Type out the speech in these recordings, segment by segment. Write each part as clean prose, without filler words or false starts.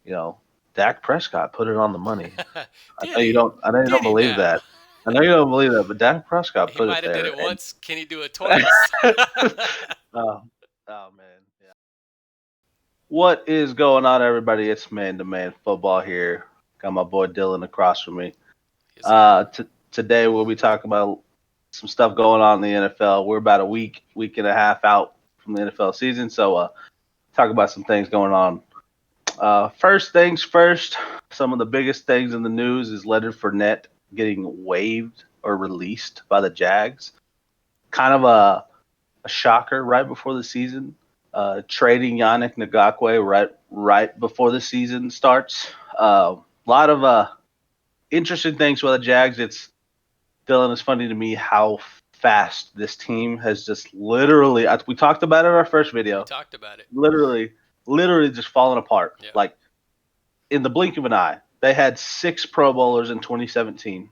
you know, Dak Prescott put it on the money. Did he? I know you Did don't he believe now? that. I know you don't believe that, but Dak Prescott He put it might have did there, it and once. Can he do it twice? oh, oh man, yeah. What is going on, everybody? It's man to man football here. Got my boy Dylan across from me. Yes, sir. Today we'll be talking about some stuff going on in the NFL. We're about a week and a half out from the NFL season, so talk about some things going on. First things first, some of the biggest things in the news is Leonard Fournette getting waived or released by the Jags. Kind of a shocker right before the season. Trading Yannick Ngakwe right before the season starts. A lot of interesting things with the Jags. It's Dylan. It's funny to me how fast this team has just literally. We talked about it in our first We video. talked about it. Literally, literally just falling apart. Yeah. Like in the blink of an eye. They had six Pro Bowlers in 2017.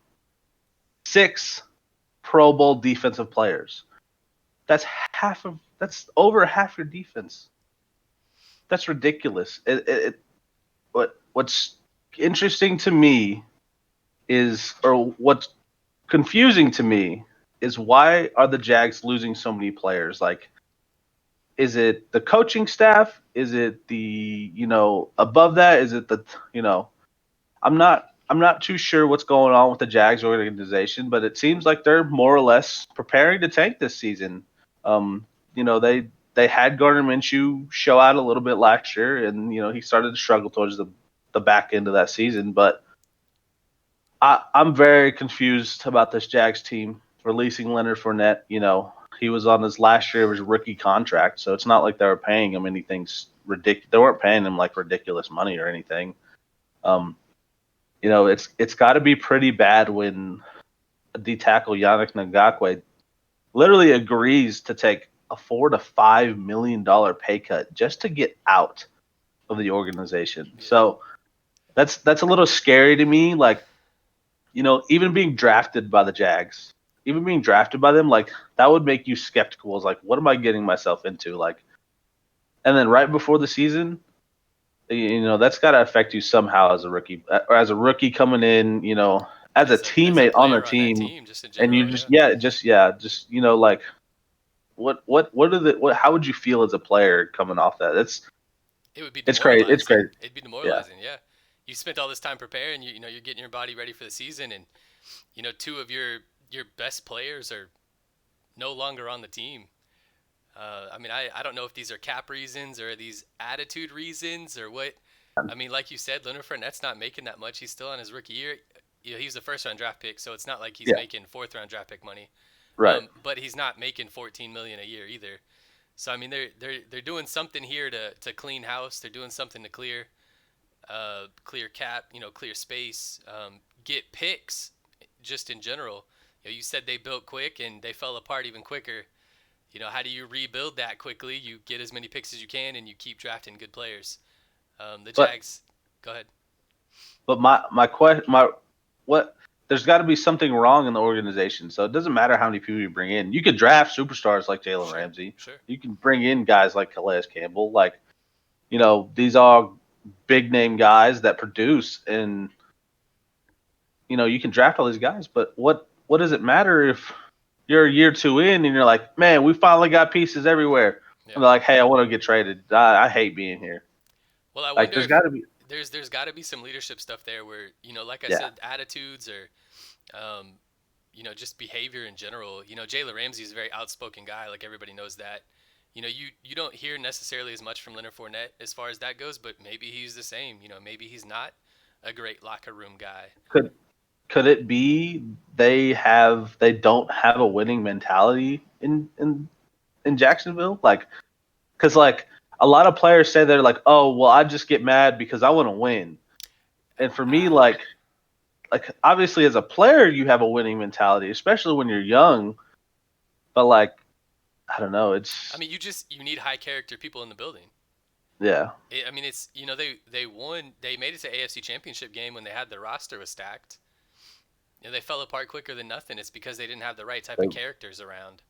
Six Pro Bowl defensive players. That's over half your defense. That's ridiculous. What's interesting to me or what's confusing to me is why are the Jags losing so many players? Like, is it the coaching staff? Is it the above that? Is it the you know I'm not too sure what's going on with the Jags organization, but it seems like they're more or less preparing to tank this season. Um, they had Gardner Minshew show out a little bit last year, and he started to struggle towards the back end of that season. But I'm very confused about this Jags team releasing Leonard Fournette. He was on his last year of his rookie contract, so it's not like they were paying him anything ridiculous. They weren't paying him like ridiculous money or anything. Um, it's got to be pretty bad when D tackle Yannick Ngakwe literally agrees to take a $4 to $5 million pay cut just to get out of the organization. Yeah. So that's a little scary to me. Like, even being drafted by the Jags, even being drafted by them, like that would make you skeptical. It's like, what am I getting myself into? Like, and then right before the season, that's got to affect you somehow as a rookie, or as a rookie coming in, as a As a teammate on the player on that team, team, just in and you general, just yeah. just like what are the what how would you feel as a player coming off that? It would be It's crazy. It's demoralizing. crazy. It'd be Yeah. demoralizing, yeah. You spent all this time preparing, you're getting your body ready for the season, and two of your best players are no longer on the team. I mean, I don't know if these are cap reasons or these attitude reasons or what. I mean, like you said, Leonard Fournette's not making that much. He's still on his rookie year. He was a first round draft pick, so it's not like he's Yeah. making fourth round draft pick money. Right. But he's not making 14 million a year either. So I mean, they're doing something here to clean house. They're doing something to clear cap, clear space, get picks, just in general. You said they built quick and they fell apart even quicker. How do you rebuild that quickly? You get as many picks as you can and you keep drafting good players. The But Jags, go ahead. my question my what there's got to be something wrong in the organization. So it doesn't matter how many people you bring in. You could draft superstars like Jalen Sure, Ramsey. sure. You can bring in guys like Calais Campbell. Like, these are big name guys that produce, and you can draft all these guys. But what does it matter if you're a year two in and you're like, man, we finally got pieces everywhere, Yeah. and they're like, hey, I want to get traded. I hate being here. Well, I Like, wonder there's if got to be. there's got to be some leadership stuff there where like I Yeah. said, attitudes or um, just behavior in general. Jalen Ramsey is a very outspoken guy. Like everybody knows that. You don't hear necessarily as much from Leonard Fournette as far as that goes, but maybe he's the same. Maybe he's not a great locker room guy. Could it be they don't have a winning mentality in Jacksonville? Like, because like a lot of players say they're like, oh well, I just get mad because I want to win. And for me, Ah, like obviously as a player you have a winning mentality, especially when you're young. But like, I don't know, I it's mean, you need high character people in the building. yeah, I mean, it's they won. They made it to AFC Championship game when they had the roster was stacked. They fell apart quicker than nothing. It's because they didn't have the right type they, of characters around.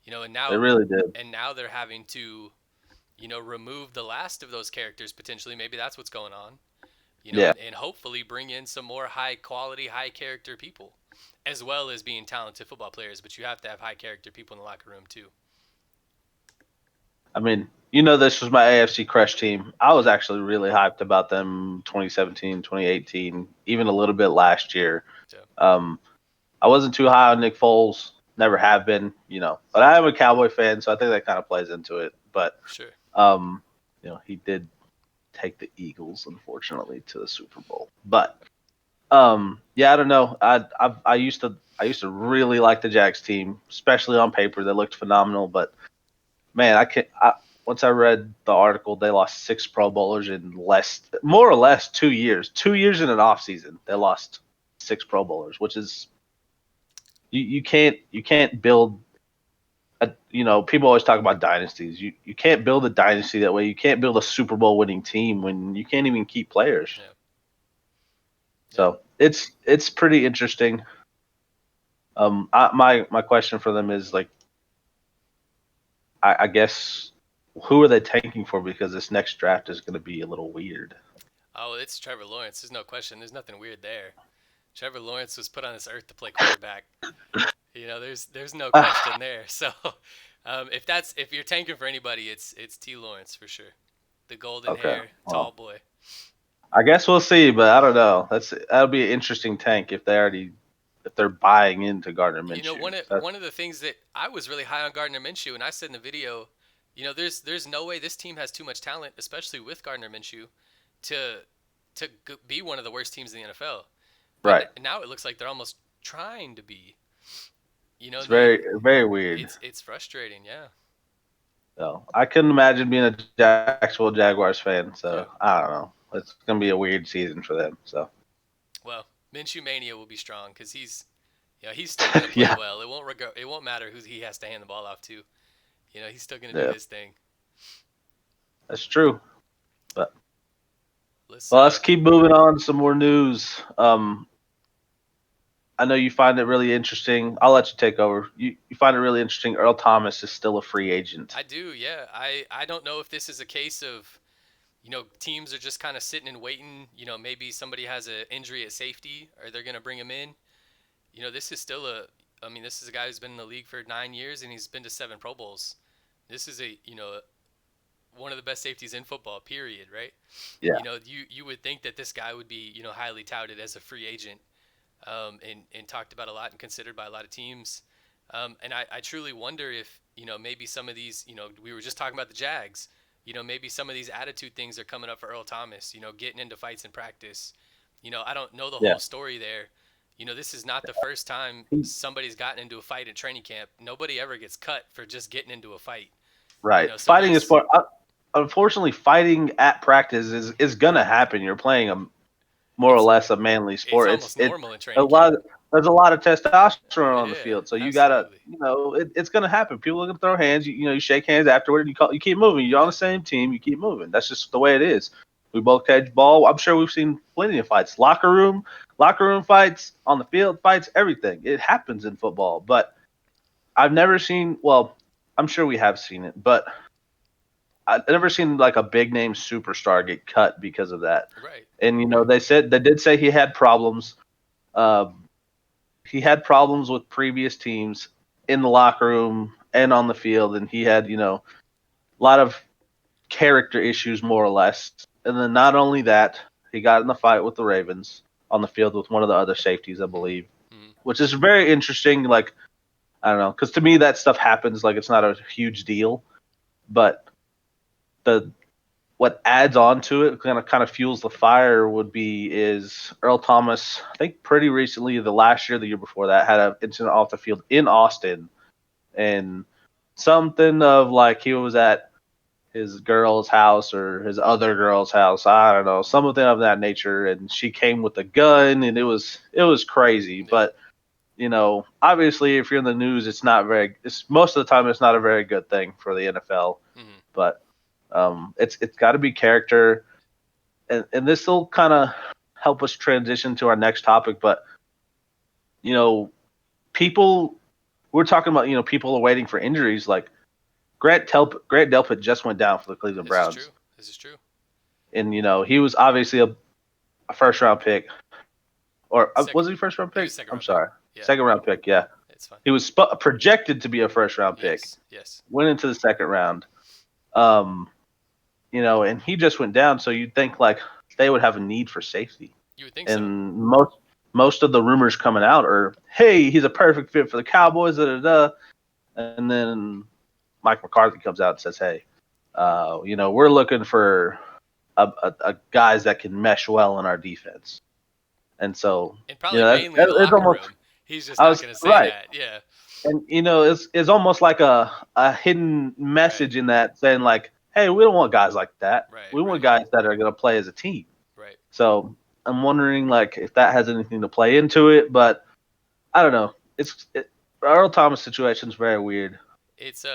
And they now really did. they're having to remove the last of those characters potentially. Maybe that's what's going on. Yeah. and hopefully bring in some more high quality, high character people, as well as being talented football players. But you have to have high character people in the locker room too. I mean, this was my AFC Crush team. I was Mm-hmm. actually really hyped about them 2017, 2018, even a little bit last year. So Um, I wasn't too high on Nick Foles, never have been, but I am a Cowboy fan, so I think that kind of plays into it. But, sure. um, he did take the Eagles, unfortunately, to the Super Bowl. But, yeah, I don't know. I used to really like the Jags team, especially on paper. They looked phenomenal, but man, once I read the article, they lost six Pro Bowlers in more or less 2 years. 2 years in an off season, they lost six Pro Bowlers, which is you can't build people always talk about dynasties. You can't build a dynasty that way. You can't build a Super Bowl winning team when you can't even keep players. Yeah. Yeah. So it's pretty interesting. My question for them is like, I guess, who are they tanking for? Because this next draft is going to be a little weird. Oh, it's Trevor Lawrence. There's no question. There's nothing weird there. Trevor Lawrence was put on this earth to play quarterback. There's no question there. So, if you're tanking for anybody, it's T. Lawrence for sure. The golden Okay. hair, tall Well, boy. I guess we'll see, but I don't know. That'll be an interesting tank if they're buying into Gardner Minshew. One of the things that I was really high on Gardner Minshew, and I said in the video, there's no way this team has too much talent, especially with Gardner Minshew, to be one of the worst teams in the NFL. But Right. now it looks like they're almost trying to be. It's They very very weird. it's frustrating, yeah. So I couldn't imagine being a Jacksonville Jaguars fan. So Yeah. I don't know. It's gonna be a weird season for them. So Well, Minshew mania will be strong because he's still gonna play yeah, well. It won't matter who he has to hand the ball off to. He's still gonna do yeah, his thing. that's true. But Let's well, let's keep moving on to some more news. I know you find it really interesting. I'll let you take over. You find it really interesting. Earl Thomas is still a free agent. I do, yeah. I don't know if this is a case of teams are just kind of sitting and waiting. Maybe somebody has an injury at safety, or they're gonna bring him in. This is still I mean, this is a guy who's been in the league for 9 years and he's been to 7 Pro Bowls. This is one of the best safeties in football. Period. Right? Yeah, You would think that this guy would be highly touted as a free agent, and talked about a lot and considered by a lot of teams. And I truly wonder if maybe some of these we were just talking about the Jags. Maybe some of these attitude things are coming up for Earl Thomas. Getting into fights in practice. I don't know the yeah. whole story there. This is not the first time somebody's gotten into a fight in training camp. Nobody ever gets cut for just getting into a fight. Right. So Fighting is there's part. Unfortunately, fighting at practice is gonna happen. You're playing a more or it's less a manly it's sport. almost normal in A training lot. camp. There's a lot of testosterone on the Yeah, field, so you gotta, absolutely. it's gonna happen. People are gonna throw hands. You shake hands afterward. You keep moving. You're on Yeah, the same team. You keep moving. That's just the way it is. We both catch ball. I'm sure we've seen plenty of fights. Locker room fights, on the field fights, everything. It happens in football, but I've never seen. Well, I'm sure we have seen it, but I've never seen like a big name superstar get cut because of that. right, And right. they did say he had problems. Um, he had problems with previous teams in the locker room and on the field, and he had a lot of character issues, more or less. And then not only that, he got in the fight with the Ravens on the field with one of the other safeties, I Mm-hmm. believe, Mm-hmm. which is very interesting. Like, I don't know, because to me that stuff happens. Like, it's not a huge deal, but the what adds on to it, kind of fuels the fire, would be is Earl Thomas. I think pretty recently, the last year, the year before that, had an incident off the field in Austin, and something of like he was at his girl's house or his other girl's house. I don't know, something of that nature, and she came with a gun, and it was crazy. Yeah. But obviously, if you're in the news, it's not very. It's most of the time, it's not a very good thing for the NFL. Mm-hmm. But it's got to be character, and this will kind of help us transition to our next topic. But you know, people we're talking about, people are waiting for injuries. Like Grant Delpit just went down for the Cleveland This is true. Browns, This is true. and he was obviously a first round pick, or Second, was he first round he pick? was second I'm round pick. sorry, Yeah, second round pick. Yeah, it's fine. he was projected to be a first round pick. Yes, yes. Went into the second round. Um, and he just went down. So you'd think like they would have a need for safety, You would think so. and most of the rumors coming out are, hey, he's a perfect fit for the Cowboys, da da da. And then Mike McCarthy comes out and says, hey, we're looking for a guys that can mesh well in our defense. And so, And probably mainly in the it's locker almost, room. He's just I not was going to say right. that. Yeah. And it's almost like a hidden Right. message in that saying like, hey, we don't want guys like that. Right. We want Right. guys that are going to play as a team. Right. So I'm wondering like if that has anything to play into it, but I don't know. Earl Thomas situation is very weird. It's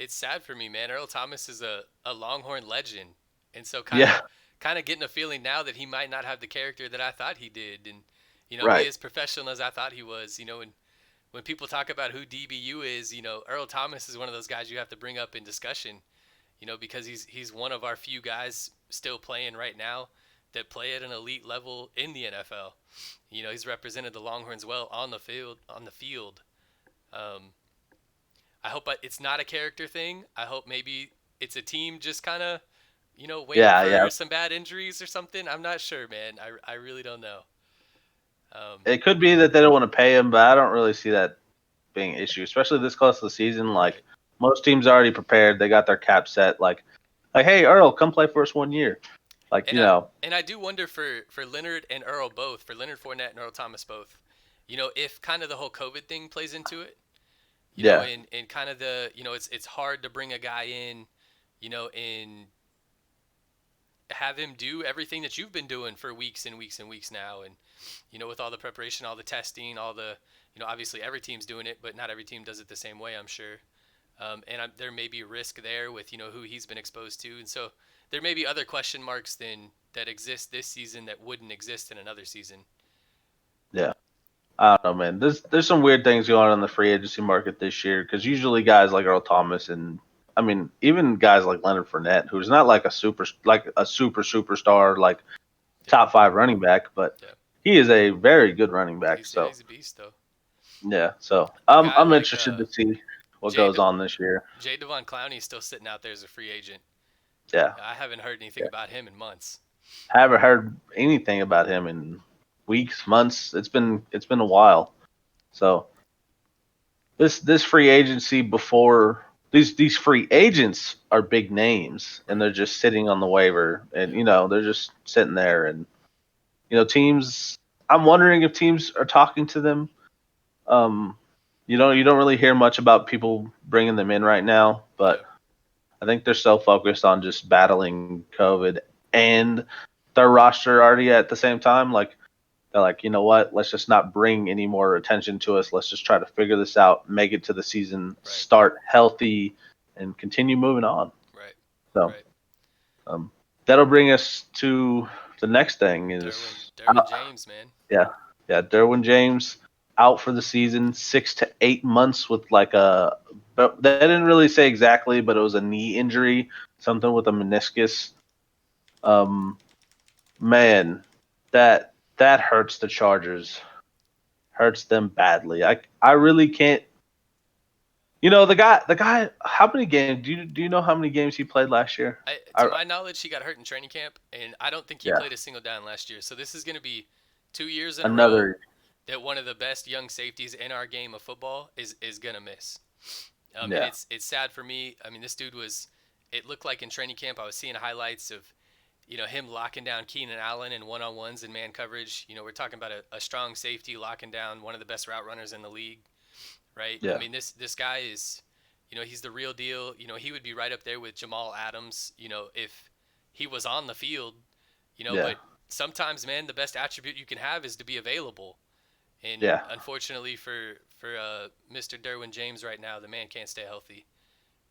sad for me, man. Earl Thomas is a Longhorn legend, and so Yeah, kind of getting a feeling now that he might not have the character that I thought he did, and be right. as professional as I thought he was. And when people talk about who DBU is, Earl Thomas is one of those guys you have to bring up in discussion. Because he's one of our few guys still playing right now that play at an elite level in the NFL. He's represented the Longhorns well on the field. Um, I hope it's not a character thing. I hope maybe it's a team just kind of, waiting Yeah, yeah. for some bad injuries or something. I'm not sure, man. I really don't know. Um, It could be that they don't want to pay him, but I don't really see that being an issue, especially this close to the season. Like right. most teams are already prepared. They got their cap set. Like, hey, Earl, come play for us 1 year. Like, And I do wonder for Leonard and Earl both, for Leonard Fournette and Earl Thomas both, if kind of the whole COVID thing plays into it, yeah, and kind of the, it's hard to bring a guy in, and have him do everything that you've been doing for weeks and weeks and weeks now, and with all the preparation, all the testing, all the, obviously every team's doing it, but not every team does it the same way, I'm sure. There may be risk there with who he's been exposed to, and so there may be other question marks than that exist this season that wouldn't exist in another season. yeah. I don't know, man. There's some weird things going on in the free agency market this year because usually guys like Earl Thomas and I mean even guys like Leonard Fournette, who's not like a super superstar like Yeah, top five running back, but yeah. he is a very good running back. Yeah, So he's a beast though. yeah, so A guy I'm like interested to see what Jay goes De- on this year. Jay Devon Clowney's still sitting out there as a free agent. Yeah, I haven't heard anything yeah. about him in months. Haven't heard anything about him in weeks, months. It's been a while. So this free agency before these free agents are big names and Right. they're just sitting on the waiver and Yeah. they're just sitting there and teams. I'm wondering if teams are talking to them. Um, you don't really hear much about people bringing them in right now, Yeah. but I think they're so focused on just battling COVID and their roster already at the same time. Like they're like, you know what? Let's just not bring any more attention to us. Let's just try to figure this out, make it to the season, Right. start healthy, and continue moving on. Right. So Right. um, that'll bring us to the next thing is, Derwin James, man. yeah, yeah, Derwin James out for the season, 6 to 8 months with but they didn't really say exactly, but it was a knee injury, something with a meniscus. Um, man, that hurts the Chargers, hurts them badly. I really can't. The guy. How many games do you know how many games he played last year? To I my knowledge, he got hurt in training camp, and I don't think he Yeah, played a single down last year. So this is going to be 2 years in a row another. that one of the best young safeties in our game of football is going to miss. And Yeah, it's sad for me. I mean, this dude was. It looked like in training camp I was seeing highlights of, him locking down Keenan Allen in one-on-ones and man coverage. We're talking about a strong safety locking down one of the best route runners in the league, right? I yeah, mean, this guy is, he's the real deal. He would be right up there with Jamal Adams, if he was on the field, yeah, but sometimes, man, the best attribute you can have is to be available. And yeah. unfortunately for Mr. Derwin James right now, the man can't stay healthy.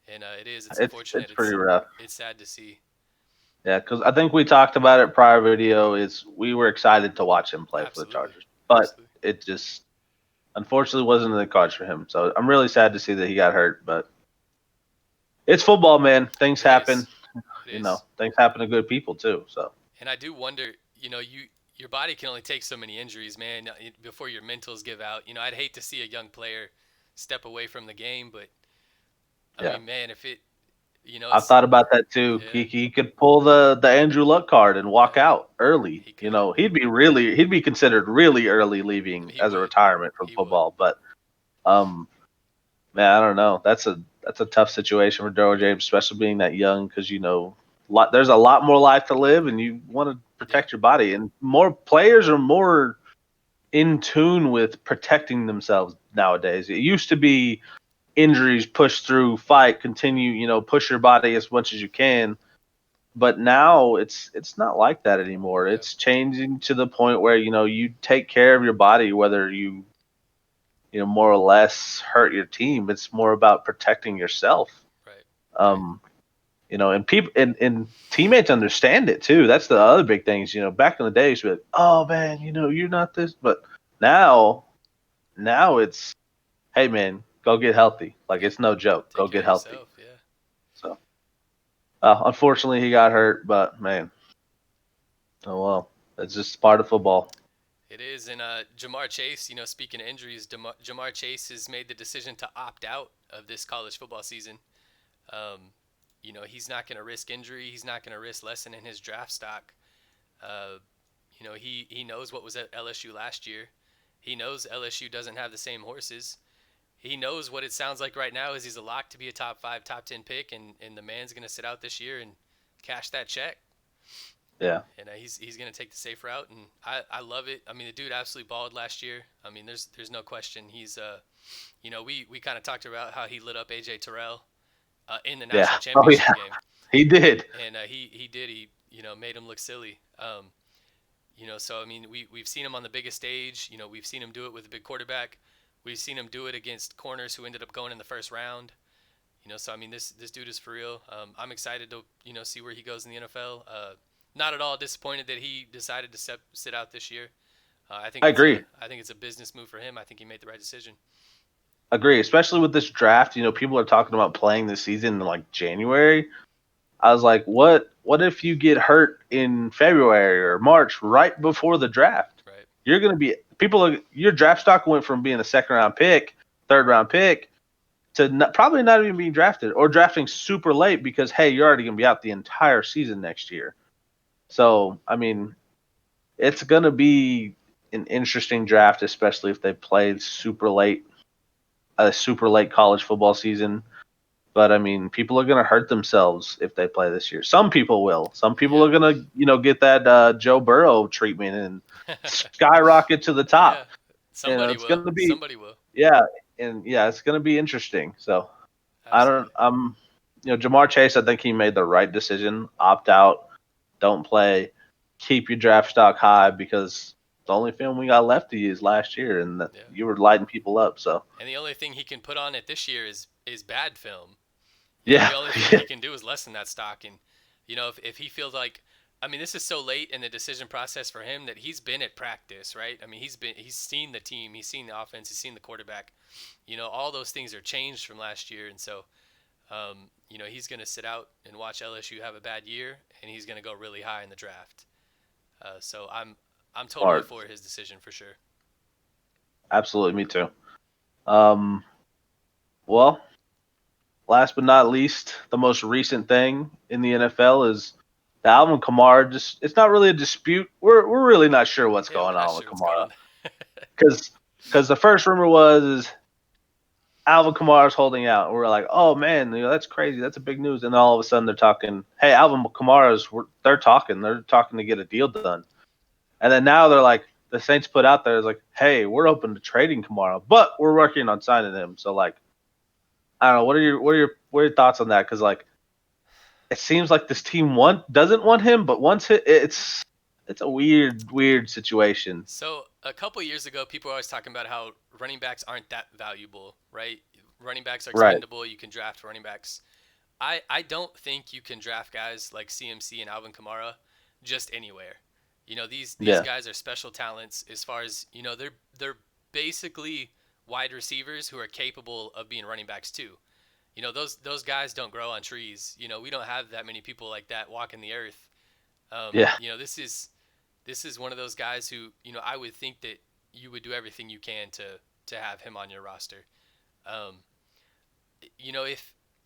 And it's It's unfortunate. pretty rough. It's sad to see. Yeah, because I think we talked about it prior video. Is we were excited to watch him play for the Absolutely. Chargers, but Absolutely. it just unfortunately wasn't in the cards for him. So I'm really sad to see that he got hurt. But it's football, man. Things It happen. is. It is. Things happen to good people too. So And I do wonder, your body can only take so many injuries, man, before your mentals give out. I'd hate to see a young player step away from the game, but I Yeah. mean, man, if it, I've it's thought about that too. yeah, He could pull the Andrew Luck card and walk yeah, out early. he You could, know, he'd be considered really early leaving he as a would, retirement from he would, football. But um, man, I don't know. That's a tough situation for Derwin James, especially being that young, because there's a lot more life to live, and you want to yeah, protect your body. And more players are more in tune with protecting themselves nowadays. It used to be injuries, push through, fight, continue, push your body as much as you can. But now it's not like that anymore. yeah, It's changing to the point where, you take care of your body whether more or less hurt your team. It's more about protecting yourself. right, right, Um, and people and teammates understand it too. That's the other big things. Back in the days, we're like, oh man, you're not this, but now, it's, hey man, go get healthy. Like yep. it's no joke. Take Go care get of healthy. yourself, yeah. So, unfortunately, he got hurt, but man, oh well, it's just part of football. It is, and Jamar Chase. Speaking of injuries, Jamar Chase has made the decision to opt out of this college football season. Um, he's not going to risk injury. He's not going to risk lessening his draft stock. Uh, he knows what was at LSU last year. He knows LSU doesn't have the same horses. He knows what it sounds like right now is he's a lock to be a top 5, top 10 pick, and the man's going to sit out this year and cash that check. Yeah, And he's going to take the safe route, and I love it. I mean, the dude absolutely balled last year. I mean, there's no question. He's we kind of talked about how he lit up AJ Terrell in the yeah. national Oh yeah, championship game, he did. and he did made him look silly. So I mean, we've seen him on the biggest stage. We've seen him do it with a big quarterback. We've seen him do it against corners who ended up going in the first round. So I mean, this dude is for real. I'm excited to see where he goes in the NFL. Not at all disappointed that he decided to sit out this year. I agree. I think it's a business move for him. I think he made the right decision. Agree, especially with this draft. People are talking about playing this season in like January. I was like, what if you get hurt in February or March right before the draft? Right. You're going to be your draft stock went from being a second round pick, third round pick to probably not even being drafted or drafting super late because hey, you're already going to be out the entire season next year. So, I mean, it's going to be an interesting draft, especially if they play a super late college football season. But I mean, people are going to hurt themselves if they play this year. Some people will. Some people Yeah. are going to, get that Joe Burrow treatment and skyrocket to the Yeah. top. Somebody It's going will. to be, Somebody will. yeah, and yeah, it's going to be interesting. So I don't, Absolutely. Jamar Chase, I think he made the right decision. Opt out, don't play, keep your draft stock high because the only film we got left to you is last year, and that Yeah. you were lighting people up. So And the only thing he can put on it this year is bad film. yeah, The only thing he can do is lessen that stock. And, if he feels like, I mean, this is so late in the decision process for him that he's been at practice, right? I mean, he's seen the team, he's seen the offense, he's seen the quarterback. All those things are changed from last year. And so, he's going to sit out and watch LSU have a bad year, and he's going to go really high in the draft. So I'm totally smart, for his decision for sure. absolutely, me too. Um, well, last but not least, the most recent thing in the NFL is the Alvin Kamara. Just it's not really a dispute. We're really not sure what's Yeah, we're going not on with sure what's going Kamara on. because the first rumor was is Alvin Kamara's holding out. And we're like, oh man, that's crazy. That's a big news. And then all of a sudden they're talking, hey, Alvin Kamara's. They're talking. They're talking to get a deal done. And then now they're like, the Saints put out there is like, hey, we're open to trading Kamara, but we're working on signing him. So like, I don't know. What are your thoughts on that? Because like, it seems like this team doesn't want him, but once it's a weird situation. So a couple years ago, people were always talking about how running backs aren't that valuable, right? Running backs are Right. expendable. You can draft running backs. I don't think you can draft guys like CMC and Alvin Kamara just anywhere. These Yeah. guys are special talents as far as they're basically wide receivers who are capable of being running backs too. Those guys don't grow on trees. We don't have that many people like that walking the earth. Yeah. This is this is one of those guys who, I would think that you would do everything you can to have him on your roster. Um,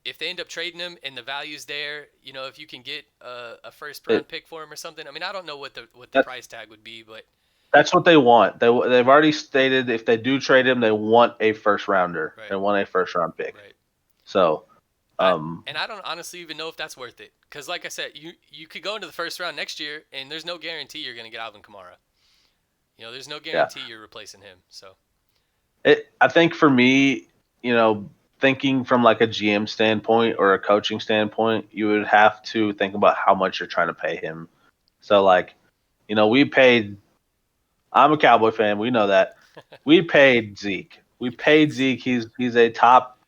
if they end up trading him and the value's there, if you can get a first round It, pick for him or something. I mean, I don't know what the that price tag would be, but that's what they want. They've already stated if they do trade him, they want a first rounder. They right, want a first round pick. right. So, I um, and I don't honestly even know if that's worth it, because like I said, you could go into the first round next year, and there's no guarantee you're gonna get Alvin Kamara. There's no yeah. guarantee you're replacing him. So I think for me, thinking from like a GM standpoint or a coaching standpoint, you would have to think about how much you're trying to pay him. So like, we paid. I'm a Cowboy fan. We know that. We paid Zeke. We you paid paid Zeke. Zeke. He's a top,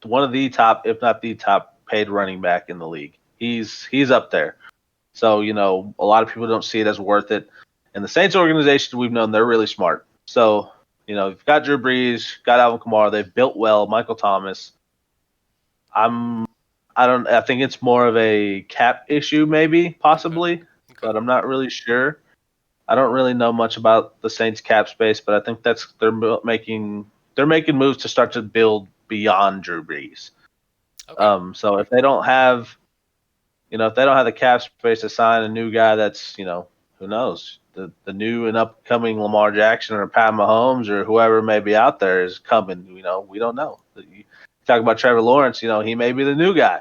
one of the top, if not the top paid running back in the league. He's up there. So a lot of people don't see it as worth it. And the Saints organization, we've known they're really smart. So you've got Drew Brees, got Alvin Kamara. They've built well. Michael Thomas. I'm I don't. I think it's more of a cap issue, maybe, Okay. possibly, Okay. but I'm not really sure. I don't really know much about the Saints cap space, but I think they're making moves to start to build beyond Drew Brees. Okay. So if they don't have the cap space to sign a new guy, that's who knows, the new and upcoming Lamar Jackson or Pat Mahomes or whoever may be out there is coming. We don't know. You talk about Trevor Lawrence, he may be the new guy.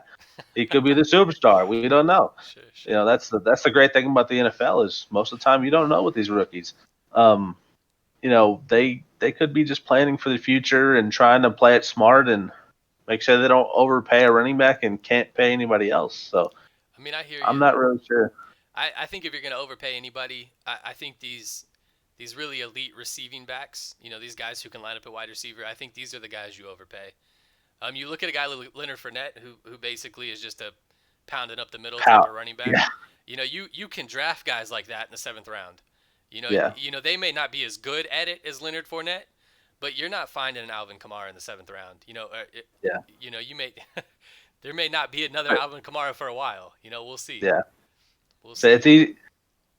He could be the superstar. We don't know. Sure. Sure. That's the great thing about the NFL is most of the time you don't know with these rookies. Um, they could be just planning for the future and trying to play it smart and make sure they don't overpay a running back and can't pay anybody else. So I mean, I hear I'm you. not really sure. I think if you're gonna overpay anybody, I think these really elite receiving backs, these guys who can line up at wide receiver, I think these are the guys you overpay. You look at a guy like Leonard Fournette, who basically is just a pounding up the middle type How? of running back. Yeah, You can draft guys like that in the seventh round. yeah, They may not be as good at it as Leonard Fournette, but you're not finding an Alvin Kamara in the seventh round. yeah, You may there may not be another Alvin Kamara for a while. We'll see. yeah. We'll So see. it's easy.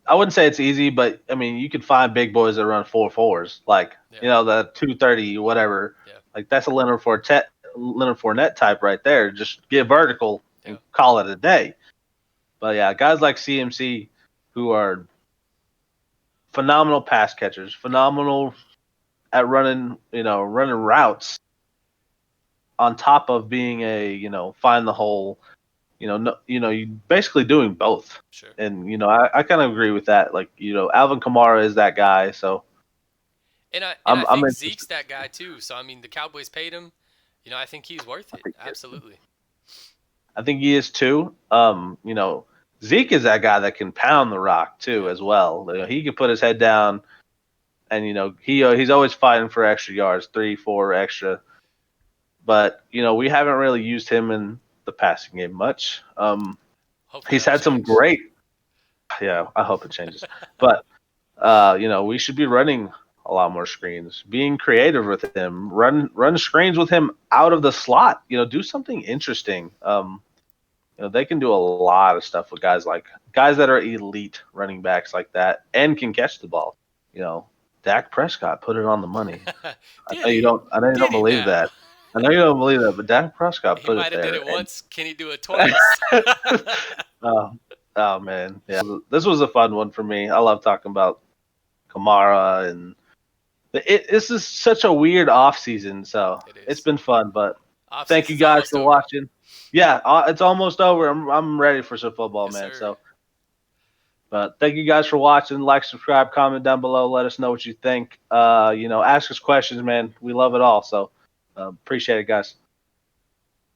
I wouldn't say it's easy, but I mean, you could find big boys that run 4.4s, like Yeah. the 230 whatever. Yeah. Like that's a Leonard Fournette type right there. Just get vertical Yeah. and call it a day. But yeah, guys like CMC who are phenomenal pass catchers, Yep. phenomenal at running routes on top of being find the hole, no, you basically doing both. Sure. And I kind of agree with that. Like, Alvin Kamara is that guy, so And I I'm think interested. Zeke's that guy too. So I mean, the Cowboys paid him. I think he's worth I it. think, Absolutely. I think he is too. Zeke is that guy that can pound the rock too Yeah. as well. Yeah. He can put his head down, and he's always fighting for extra yards, 3, 4 extra. But we haven't really used him in the passing game much. Hopefully He's that'll had some change. great. Yeah, I hope it changes. But we should be running a lot more screens, being creative with him, run screens with him out of the slot. Do something interesting. They can do a lot of stuff with guys that are elite running backs like that and can catch the ball. You know, Dak Prescott put it on the money. I Did know you he? don't. I know you don't Did he believe now? that. I know you don't believe that, but Dak Prescott He put it might have did there. it once. Can he do it twice? Oh, oh man, yeah. This was a fun one for me. I love talking about Kamara and this is such a weird off season, so It it's is. been fun. But Off thank you season's guys almost for over. watching. Yeah, it's almost over. I'm ready for some football, Yes, man. sir. So, but thank you guys for watching. Like, subscribe, comment down below. Let us know what you think. Ask us questions, man. We love it all. So, appreciate it, guys.